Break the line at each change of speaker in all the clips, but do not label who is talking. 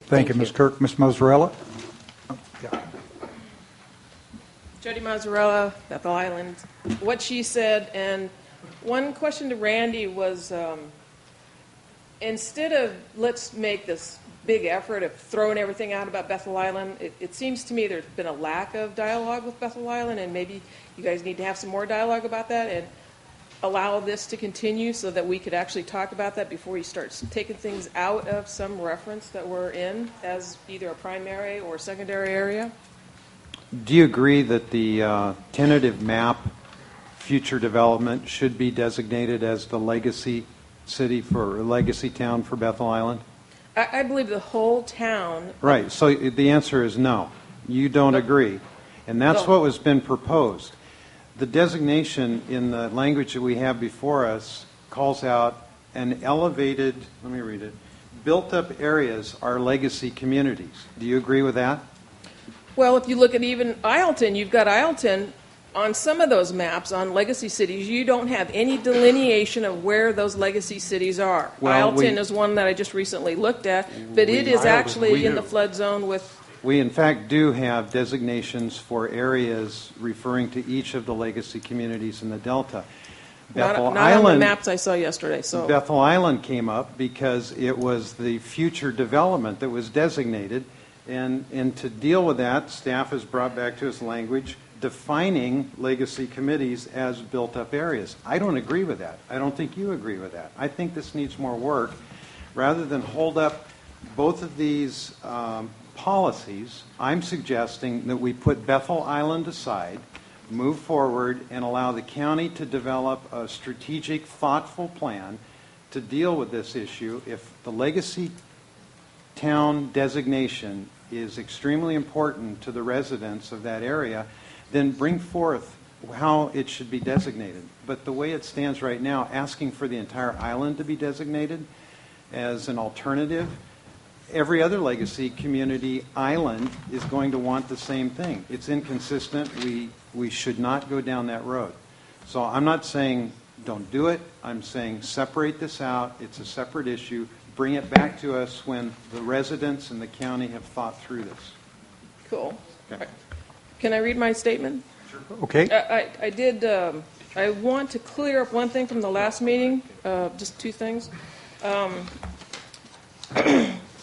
Thank you, Ms. Kirk. Ms. Mozzarella?
Jody Mazzarella, Bethel Island. What she said, and one question to Randy was, instead of let's make this big effort of throwing everything out about Bethel Island, it seems to me there's been a lack of dialogue with Bethel Island, and maybe you guys need to have some more dialogue about that and allow this to continue so that we could actually talk about that before you start taking things out of some reference that we're in as either a primary or secondary area.
Do you agree that the tentative map future development should be designated as the legacy city for legacy town for Bethel Island?
I believe the whole town.
Right. So the answer is no. You don't agree. And that's what has been proposed. The designation in the language that we have before us calls out an elevated, let me read it, built-up areas are legacy communities. Do you agree with that?
Well, if you look at even Isleton, you've got Isleton on some of those maps on legacy cities. You don't have any delineation of where those legacy cities are.
Well,
Isleton is one that I just recently looked at, but it is actually in the flood zone with...
We, in fact, do have designations for areas referring to each of the legacy communities in the Delta.
Not on the maps I saw yesterday. So
Bethel Island came up because it was the future development that was designated. And to deal with that, staff has brought back to us language defining legacy committees as built-up areas. I don't agree with that. I don't think you agree with that. I think this needs more work. Rather than hold up both of these policies, I'm suggesting that we put Bethel Island aside, move forward, and allow the county to develop a strategic, thoughtful plan to deal with this issue. If the legacy town designation is extremely important to the residents of that area, then bring forth how it should be designated. But the way it stands right now, asking for the entire island to be designated as an alternative, every other legacy community island is going to want the same thing. It's inconsistent. We should not go down that road. So I'm not saying don't do it. I'm saying separate this out. It's a separate issue. Bring it back to us when the residents and the county have thought through this.
cool. Okay. Can I read my statement?
Sure. Okay.
I did. I want to clear up one thing from the last meeting. Just two things. I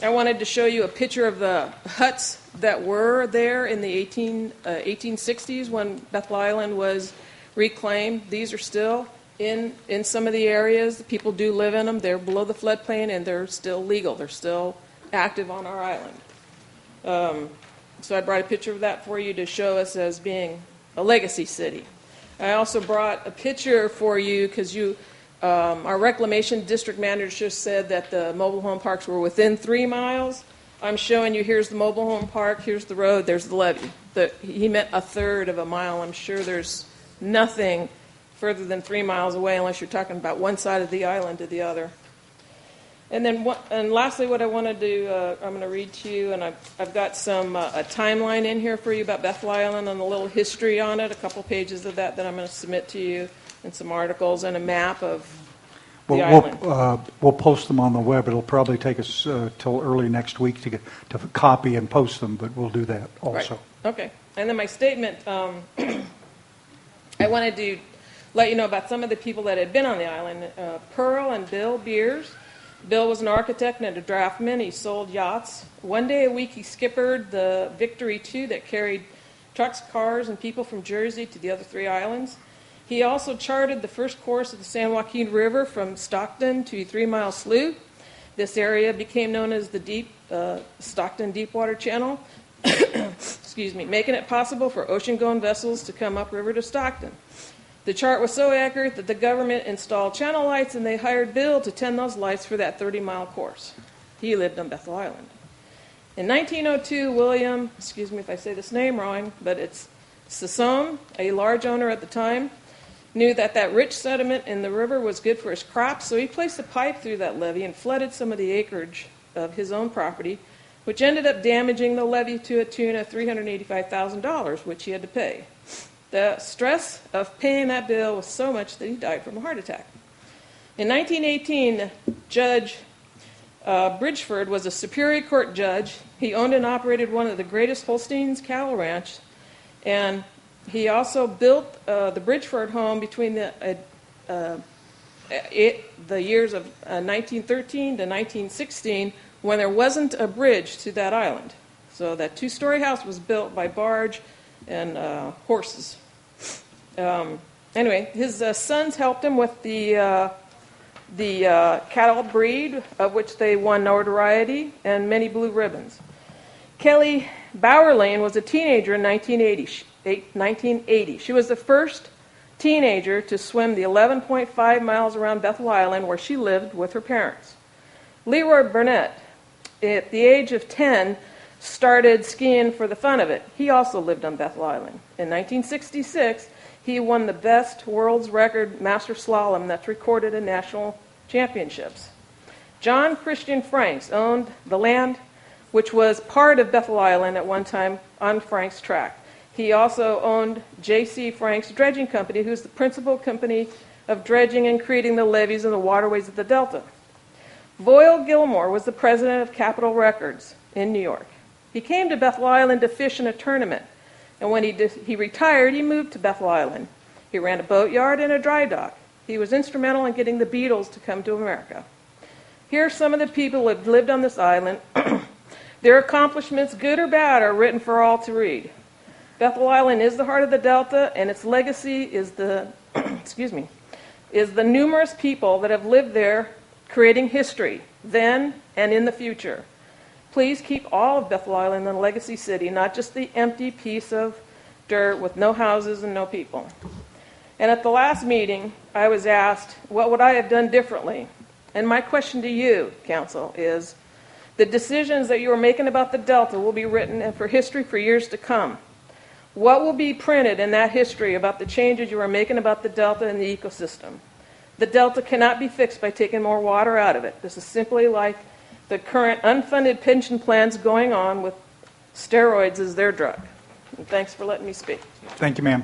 wanted to show you a picture of the huts that were there in the 1860s when Bethel Island was reclaimed. These are still in some of the areas. People do live in them. They're below the floodplain, and they're still legal. They're still active on our island. So I brought a picture of that for you to show us as being a legacy city. I also brought a picture for you because our reclamation district manager said that the mobile home parks were within 3 miles. I'm showing you, here's the mobile home park, here's the road, there's the levee. He meant a third of a mile. I'm sure there's nothing further than 3 miles away unless you're talking about one side of the island to the other. And then, lastly, what I want to do, I'm going to read to you, and I've got a timeline in here for you about Bethel Island and a little history on it, a couple pages of that I'm going to submit to you, and some articles and a map of the island.
We'll post them on the web. It'll probably take us till early next week to copy and post them, but we'll do that also.
Right. Okay. And then my statement, I wanted to let you know about some of the people that had been on the island. Pearl and Bill Beers. Bill was an architect and a draftman. He sold yachts. One day a week he skippered the Victory II that carried trucks, cars, and people from Jersey to the other 3 islands. He also charted the first course of the San Joaquin River from Stockton to 3 Mile Slough. This area became known as the Stockton Deepwater Channel, excuse me, making it possible for ocean-going vessels to come upriver to Stockton. The chart was so accurate that the government installed channel lights, and they hired Bill to tend those lights for that 30-mile course. He lived on Bethel Island. In 1902, William, excuse me if I say this name wrong, but it's Sassone, a large owner at the time, knew that rich sediment in the river was good for his crops, so he placed a pipe through that levee and flooded some of the acreage of his own property, which ended up damaging the levee to a tune of $385,000, which he had to pay. The stress of paying that bill was so much that he died from a heart attack. In 1918, Judge Bridgeford was a Superior Court judge. He owned and operated one of the greatest Holstein cattle ranch, and he also built the Bridgeford home between the years of 1913 to 1916, when there wasn't a bridge to that island. So that two-story house was built by barge and horses. Anyway, his sons helped him with the cattle breed, of which they won notoriety and many blue ribbons. Kelly Bowerlane was a teenager in 1980. She was the first teenager to swim the 11.5 miles around Bethel Island, where she lived with her parents. Leroy Burnett, at the age of 10, started skiing for the fun of it. He also lived on Bethel Island. In 1966, he won the best world's record master slalom that's recorded in national championships. John Christian Franks owned the land which was part of Bethel Island at one time on Frank's track. He also owned J.C. Frank's Dredging Company, who's the principal company of dredging and creating the levees and the waterways of the Delta. Voyle Gilmore was the president of Capitol Records in New York. He came to Bethel Island to fish in a tournament, and when he retired, he moved to Bethel Island. He ran a boatyard and a dry dock. He was instrumental in getting the Beatles to come to America. Here are some of the people who have lived on this island. Their accomplishments, good or bad, are written for all to read. Bethel Island is the heart of the Delta, and its legacy is the numerous people that have lived there, creating history, then and in the future. Please keep all of Bethel Island a legacy city, not just the empty piece of dirt with no houses and no people. And at the last meeting, I was asked, what would I have done differently? And my question to you, Council, is the decisions that you are making about the Delta will be written for history for years to come. What will be printed in that history about the changes you are making about the Delta and the ecosystem? The Delta cannot be fixed by taking more water out of it. This is simply like the current unfunded pension plans going on with steroids as their drug. And thanks for letting me speak.
Thank you, ma'am.